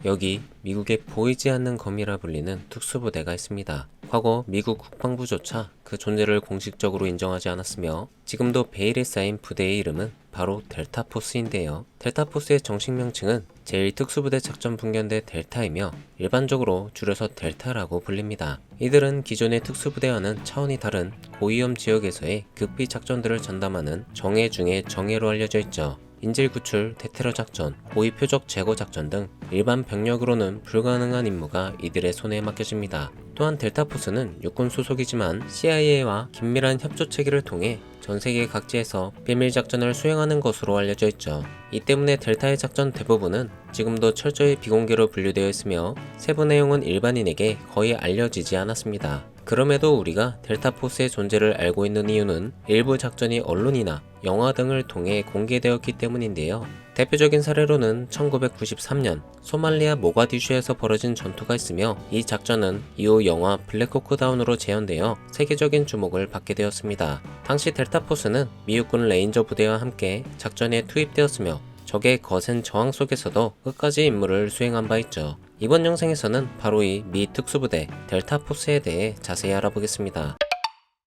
여기 미국의 보이지 않는 검이라 불리는 특수부대가 있습니다. 과거 미국 국방부조차 그 존재를 공식적으로 인정하지 않았으며 지금도 베일에 쌓인 부대의 이름은 바로 델타포스인데요. 델타포스의 정식 명칭은 제1특수부대 작전분견대 델타이며 일반적으로 줄여서 델타라고 불립니다. 이들은 기존의 특수부대와는 차원이 다른 고위험 지역에서의 극비 작전들을 전담하는 정예 중의 정예로 알려져 있죠. 인질 구출, 대테러 작전, 고위 표적 제거 작전 등 일반 병력으로는 불가능한 임무가 이들의 손에 맡겨집니다. 또한 델타포스는 육군 소속이지만 CIA와 긴밀한 협조 체계를 통해 전 세계 각지에서 비밀 작전을 수행하는 것으로 알려져 있죠. 이 때문에 델타의 작전 대부분은 지금도 철저히 비공개로 분류되어 있으며 세부 내용은 일반인에게 거의 알려지지 않았습니다. 그럼에도 우리가 델타포스의 존재를 알고 있는 이유는 일부 작전이 언론이나 영화 등을 통해 공개되었기 때문인데요. 대표적인 사례로는 1993년 소말리아 모가디슈에서 벌어진 전투가 있으며 이 작전은 이후 영화 블랙호크 다운으로 재현되어 세계적인 주목을 받게 되었습니다. 당시 델타포스는 미국군 레인저 부대와 함께 작전에 투입되었으며 적의 거센 저항 속에서도 끝까지 임무를 수행한 바 있죠. 이번 영상에서는 바로 이 미 특수부대 델타포스에 대해 자세히 알아보겠습니다.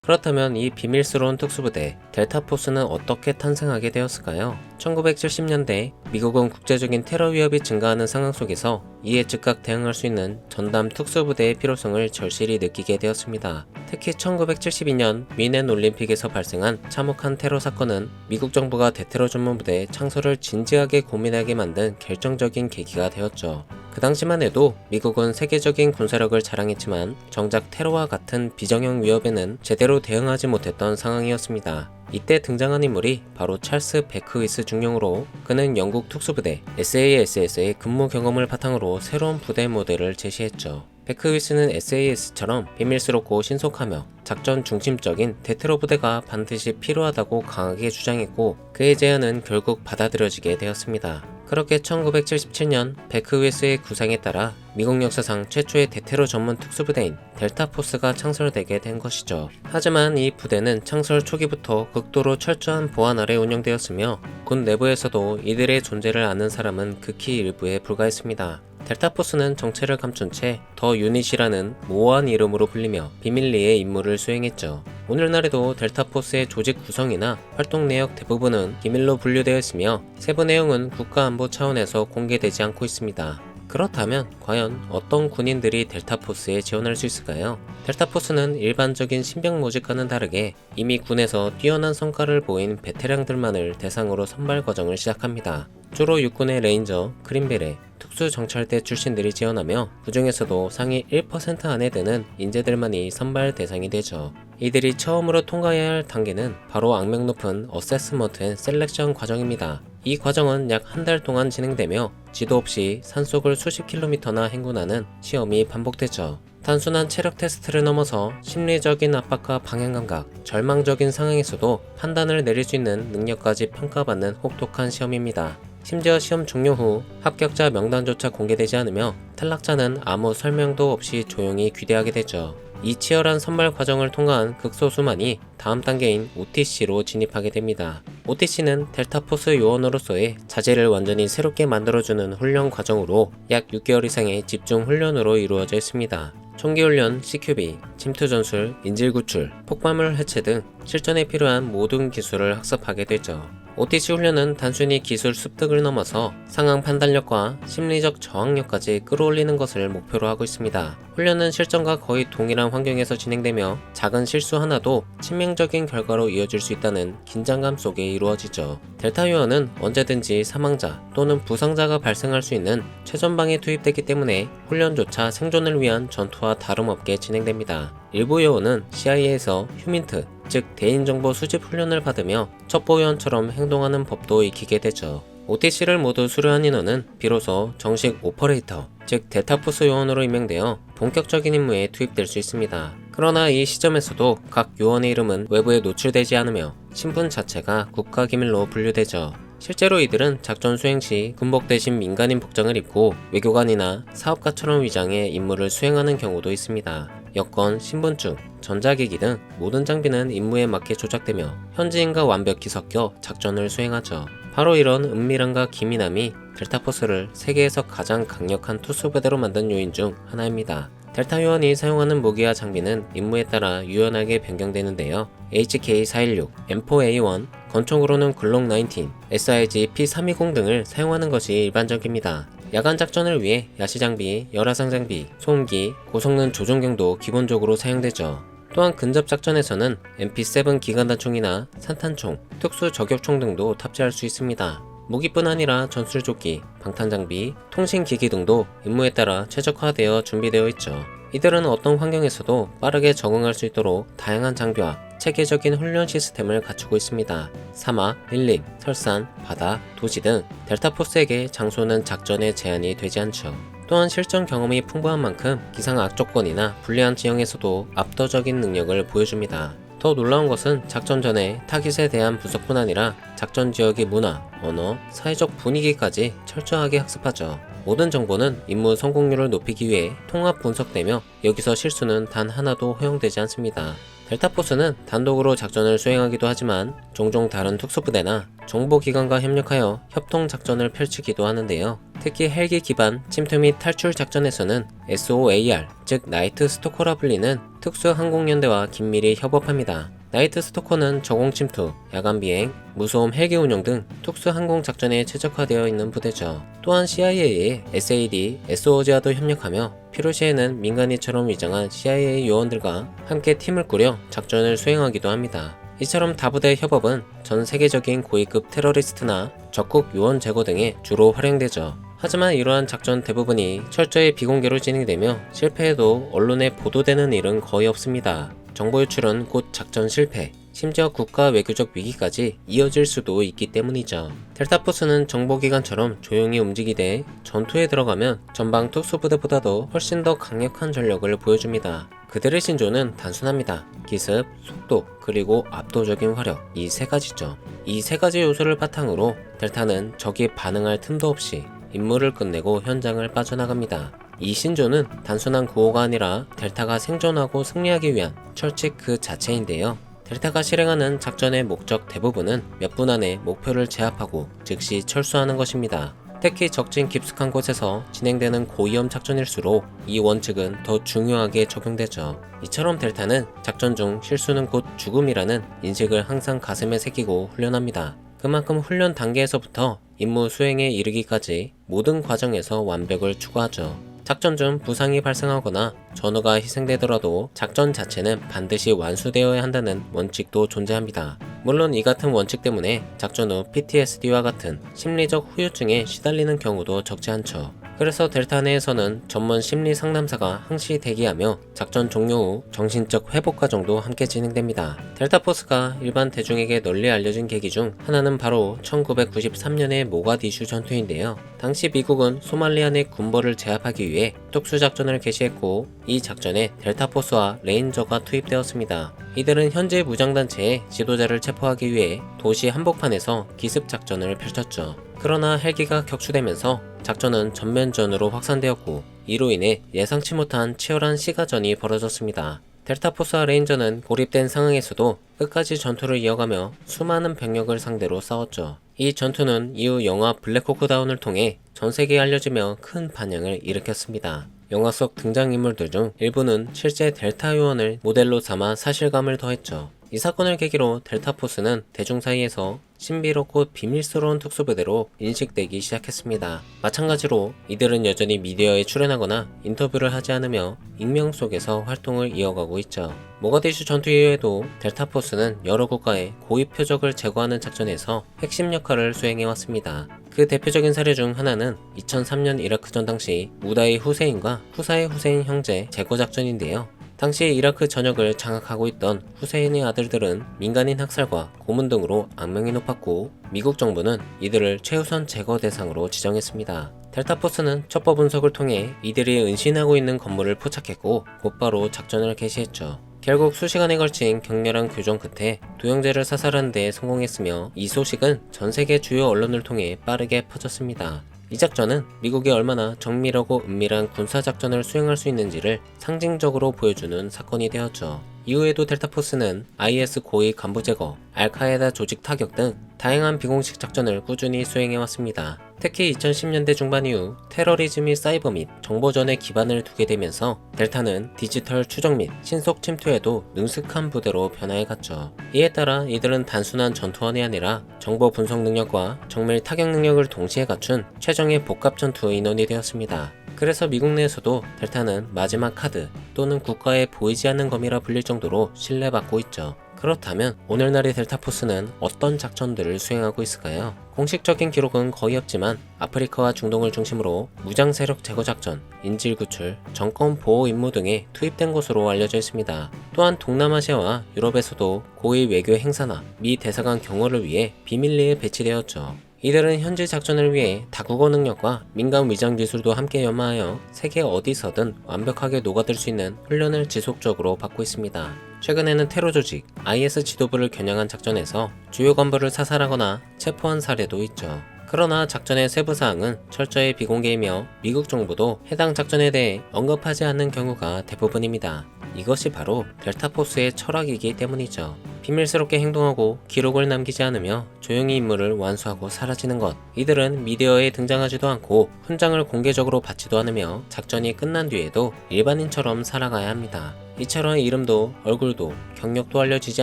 그렇다면 이 비밀스러운 특수부대 델타포스는 어떻게 탄생하게 되었을까요? 1970년대 미국은 국제적인 테러 위협이 증가하는 상황 속에서 이에 즉각 대응할 수 있는 전담 특수부대의 필요성을 절실히 느끼게 되었습니다. 특히 1972년 뮌헨 올림픽에서 발생한 참혹한 테러 사건은 미국 정부가 대테러 전문부대 창설을 진지하게 고민하게 만든 결정적인 계기가 되었죠. 그 당시만 해도 미국은 세계적인 군사력을 자랑했지만 정작 테러와 같은 비정형 위협에는 제대로 대응하지 못했던 상황이었습니다. 이때 등장한 인물이 바로 찰스 베크위스 중령으로 그는 영국 특수부대 SAS에서의 근무 경험을 바탕으로 새로운 부대 모델을 제시했죠. 베크위스는 SAS처럼 비밀스럽고 신속하며 작전 중심적인 대테러 부대가 반드시 필요하다고 강하게 주장했고 그의 제안은 결국 받아들여지게 되었습니다. 그렇게 1977년 베크위스의 구상에 따라 미국 역사상 최초의 대테러 전문 특수부대인 델타포스가 창설되게 된 것이죠. 하지만 이 부대는 창설 초기부터 극도로 철저한 보안 아래 운영되었으며 군 내부에서도 이들의 존재를 아는 사람은 극히 일부에 불과했습니다. 델타포스는 정체를 감춘 채 더 유닛이라는 모호한 이름으로 불리며 비밀리에 임무를 수행했죠. 오늘날에도 델타포스의 조직 구성이나 활동 내역 대부분은 기밀로 분류되어 있으며 세부 내용은 국가안보 차원에서 공개되지 않고 있습니다. 그렇다면 과연 어떤 군인들이 델타포스에 지원할 수 있을까요? 델타포스는 일반적인 신병 모집과는 다르게 이미 군에서 뛰어난 성과를 보인 베테랑들만을 대상으로 선발 과정을 시작합니다. 주로 육군의 레인저, 그린베레, 특수정찰대 출신들이 지원하며 그 중에서도 상위 1% 안에 드는 인재들만이 선발 대상이 되죠. 이들이 처음으로 통과해야 할 단계는 바로 악명 높은 어세스먼트 앤 셀렉션 과정입니다. 이 과정은 약 한 달 동안 진행되며 지도 없이 산속을 수십 킬로미터나 행군하는 시험이 반복되죠. 단순한 체력 테스트를 넘어서 심리적인 압박과 방향감각, 절망적인 상황에서도 판단을 내릴 수 있는 능력까지 평가받는 혹독한 시험입니다. 심지어 시험 종료 후 합격자 명단조차 공개되지 않으며 탈락자는 아무 설명도 없이 조용히 귀대하게 되죠. 이 치열한 선발 과정을 통과한 극소수만이 다음 단계인 OTC로 진입하게 됩니다. OTC는 델타포스 요원으로서의 자질을 완전히 새롭게 만들어주는 훈련 과정으로 약 6개월 이상의 집중 훈련으로 이루어져 있습니다. 총기훈련, CQB, 침투 전술, 인질 구출, 폭발물 해체 등 실전에 필요한 모든 기술을 학습하게 되죠. OTC 훈련은 단순히 기술 습득을 넘어서 상황 판단력과 심리적 저항력까지 끌어올리는 것을 목표로 하고 있습니다. 훈련은 실전과 거의 동일한 환경에서 진행되며 작은 실수 하나도 치명적인 결과로 이어질 수 있다는 긴장감 속에 이루어지죠. 델타 요원은 언제든지 사망자 또는 부상자가 발생할 수 있는 최전방에 투입되기 때문에 훈련조차 생존을 위한 전투와 다름없게 진행됩니다. 일부 요원은 CIA에서 휴민트, 즉 대인정보 수집 훈련을 받으며 첩보요원처럼 행동하는 법도 익히게 되죠. OTC를 모두 수료한 인원은 비로소 정식 오퍼레이터, 즉 델타포스 요원으로 임명되어 본격적인 임무에 투입될 수 있습니다. 그러나 이 시점에서도 각 요원의 이름은 외부에 노출되지 않으며 신분 자체가 국가기밀로 분류되죠. 실제로 이들은 작전 수행 시 군복 대신 민간인 복장을 입고 외교관이나 사업가처럼 위장해 임무를 수행하는 경우도 있습니다. 여권, 신분증, 전자기기 등 모든 장비는 임무에 맞게 조작되며 현지인과 완벽히 섞여 작전을 수행하죠. 바로 이런 은밀함과 기민함이 델타포스를 세계에서 가장 강력한 투수부대로 만든 요인 중 하나입니다. 델타 요원이 사용하는 무기와 장비는 임무에 따라 유연하게 변경되는데요. HK-416, M4A1, 권총으로는 글록 19, SIG P320 등을 사용하는 것이 일반적입니다. 야간 작전을 위해 야시 장비, 열화상 장비, 소음기, 고성능 조종경도 기본적으로 사용되죠. 또한 근접 작전에서는 MP7 기관단총이나 산탄총, 특수 저격총 등도 탑재할 수 있습니다. 무기뿐 아니라 전술조끼, 방탄장비, 통신기기 등도 임무에 따라 최적화되어 준비되어 있죠. 이들은 어떤 환경에서도 빠르게 적응할 수 있도록 다양한 장비와 체계적인 훈련 시스템을 갖추고 있습니다. 사막, 밀림, 설산, 바다, 도시 등 델타포스에게 장소는 작전에 제한이 되지 않죠. 또한 실전 경험이 풍부한 만큼 기상 악조건이나 불리한 지형에서도 압도적인 능력을 보여줍니다. 더 놀라운 것은 작전 전에 타깃에 대한 분석뿐 아니라 작전 지역의 문화, 언어, 사회적 분위기까지 철저하게 학습하죠. 모든 정보는 임무 성공률을 높이기 위해 통합 분석되며 여기서 실수는 단 하나도 허용되지 않습니다. 델타포스는 단독으로 작전을 수행하기도 하지만 종종 다른 특수부대나 정보기관과 협력하여 협동작전을 펼치기도 하는데요. 특히 헬기 기반 침투 및 탈출 작전에서는 SOAR, 즉 나이트 스토커라 불리는 특수항공연대와 긴밀히 협업합니다. 나이트 스토커는 저공 침투, 야간 비행, 무소음 헬기 운영 등 특수항공 작전에 최적화되어 있는 부대죠. 또한 CIA의 SAD, SOG와도 협력하며 필요시에는 민간인처럼 위장한 CIA 요원들과 함께 팀을 꾸려 작전을 수행하기도 합니다. 이처럼 다부대 협업은 전 세계적인 고위급 테러리스트나 적국 요원 제거 등에 주로 활용되죠. 하지만 이러한 작전 대부분이 철저히 비공개로 진행되며 실패해도 언론에 보도되는 일은 거의 없습니다. 정보 유출은 곧 작전 실패, 심지어 국가 외교적 위기까지 이어질 수도 있기 때문이죠. 델타포스는 정보기관처럼 조용히 움직이되 전투에 들어가면 전방 특수부대보다도 훨씬 더 강력한 전력을 보여줍니다. 그들의 신조는 단순합니다. 기습, 속도, 그리고 압도적인 화력, 이 세 가지죠. 이 세 가지 요소를 바탕으로 델타는 적이 반응할 틈도 없이 임무를 끝내고 현장을 빠져나갑니다. 이 신조는 단순한 구호가 아니라 델타가 생존하고 승리하기 위한 철칙 그 자체인데요. 델타가 실행하는 작전의 목적 대부분은 몇 분 안에 목표를 제압하고 즉시 철수하는 것입니다. 특히 적진 깊숙한 곳에서 진행되는 고위험 작전일수록 이 원칙은 더 중요하게 적용되죠. 이처럼 델타는 작전 중 실수는 곧 죽음이라는 인식을 항상 가슴에 새기고 훈련합니다. 그만큼 훈련 단계에서부터 임무 수행에 이르기까지 모든 과정에서 완벽을 추구하죠. 작전 중 부상이 발생하거나 전우가 희생되더라도 작전 자체는 반드시 완수되어야 한다는 원칙도 존재합니다. 물론 이 같은 원칙 때문에 작전 후 PTSD와 같은 심리적 후유증에 시달리는 경우도 적지 않죠. 그래서 델타 내에서는 전문 심리 상담사가 항시 대기하며 작전 종료 후 정신적 회복 과정도 함께 진행됩니다. 델타포스가 일반 대중에게 널리 알려진 계기 중 하나는 바로 1993년의 모가디슈 전투인데요. 당시 미국은 소말리아 내 군벌을 제압하기 위해 특수작전을 개시했고 이 작전에 델타포스와 레인저가 투입되었습니다. 이들은 현재 무장단체의 지도자를 체포하기 위해 도시 한복판에서 기습작전을 펼쳤죠. 그러나 헬기가 격추되면서 작전은 전면전으로 확산되었고 이로 인해 예상치 못한 치열한 시가전이 벌어졌습니다. 델타포스와 레인저는 고립된 상황에서도 끝까지 전투를 이어가며 수많은 병력을 상대로 싸웠죠. 이 전투는 이후 영화 블랙호크 다운을 통해 전 세계에 알려지며 큰 반향을 일으켰습니다. 영화 속 등장인물들 중 일부는 실제 델타 요원을 모델로 삼아 사실감을 더했죠. 이 사건을 계기로 델타포스는 대중 사이에서 신비롭고 비밀스러운 특수부대로 인식되기 시작했습니다. 마찬가지로 이들은 여전히 미디어에 출연하거나 인터뷰를 하지 않으며 익명 속에서 활동을 이어가고 있죠. 모가디슈 전투 이후에도 델타포스는 여러 국가의 고위 표적을 제거하는 작전에서 핵심 역할을 수행해왔습니다. 그 대표적인 사례 중 하나는 2003년 이라크전 당시 우다이 후세인과 후사의 후세인 형제 제거 작전인데요. 당시 이라크 전역을 장악하고 있던 후세인의 아들들은 민간인 학살과 고문 등으로 악명이 높았고 미국 정부는 이들을 최우선 제거 대상으로 지정했습니다. 델타포스는 첩보 분석을 통해 이들이 은신하고 있는 건물을 포착했고 곧바로 작전을 개시했죠. 결국 수시간에 걸친 격렬한 교전 끝에 두 형제를 사살하는 데 성공했으며 이 소식은 전 세계 주요 언론을 통해 빠르게 퍼졌습니다. 이 작전은 미국이 얼마나 정밀하고 은밀한 군사작전을 수행할 수 있는지를 상징적으로 보여주는 사건이 되었죠. 이후에도 델타포스는 IS 고위 간부 제거, 알카에다 조직 타격 등 다양한 비공식 작전을 꾸준히 수행해왔습니다. 특히 2010년대 중반 이후 테러리즘 및 사이버 및 정보전에 기반을 두게 되면서 델타는 디지털 추적 및 신속 침투에도 능숙한 부대로 변화해갔죠. 이에 따라 이들은 단순한 전투원이 아니라 정보 분석 능력과 정밀 타격 능력을 동시에 갖춘 최정의 복합 전투 인원이 되었습니다. 그래서 미국 내에서도 델타는 마지막 카드 또는 국가에 보이지 않는 검이라 불릴 정도로 신뢰받고 있죠. 그렇다면 오늘날의 델타포스는 어떤 작전들을 수행하고 있을까요? 공식적인 기록은 거의 없지만 아프리카와 중동을 중심으로 무장 세력 제거 작전, 인질 구출, 정권 보호 임무 등에 투입된 것으로 알려져 있습니다. 또한 동남아시아와 유럽에서도 고위 외교 행사나 미 대사관 경호를 위해 비밀리에 배치되었죠. 이들은 현지 작전을 위해 다국어 능력과 민간 위장 기술도 함께 연마하여 세계 어디서든 완벽하게 녹아들 수 있는 훈련을 지속적으로 받고 있습니다. 최근에는 테러 조직 IS 지도부를 겨냥한 작전에서 주요 간부를 사살하거나 체포한 사례도 있죠. 그러나 작전의 세부 사항은 철저히 비공개이며 미국 정부도 해당 작전에 대해 언급하지 않는 경우가 대부분입니다. 이것이 바로 델타포스의 철학이기 때문이죠. 비밀스럽게 행동하고 기록을 남기지 않으며 조용히 임무를 완수하고 사라지는 것. 이들은 미디어에 등장하지도 않고 훈장을 공개적으로 받지도 않으며 작전이 끝난 뒤에도 일반인처럼 살아가야 합니다. 이처럼 이름도 얼굴도 경력도 알려지지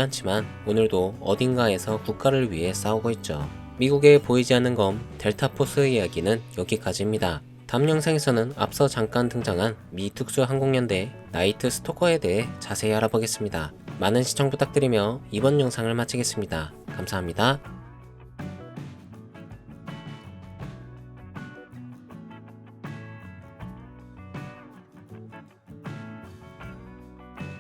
않지만 오늘도 어딘가에서 국가를 위해 싸우고 있죠. 미국에 보이지 않는 검 델타포스 이야기는 여기까지입니다. 다음 영상에서는 앞서 잠깐 등장한 미 특수항공연대 나이트 스토커에 대해 자세히 알아보겠습니다. 많은 시청 부탁드리며 이번 영상을 마치겠습니다. 감사합니다.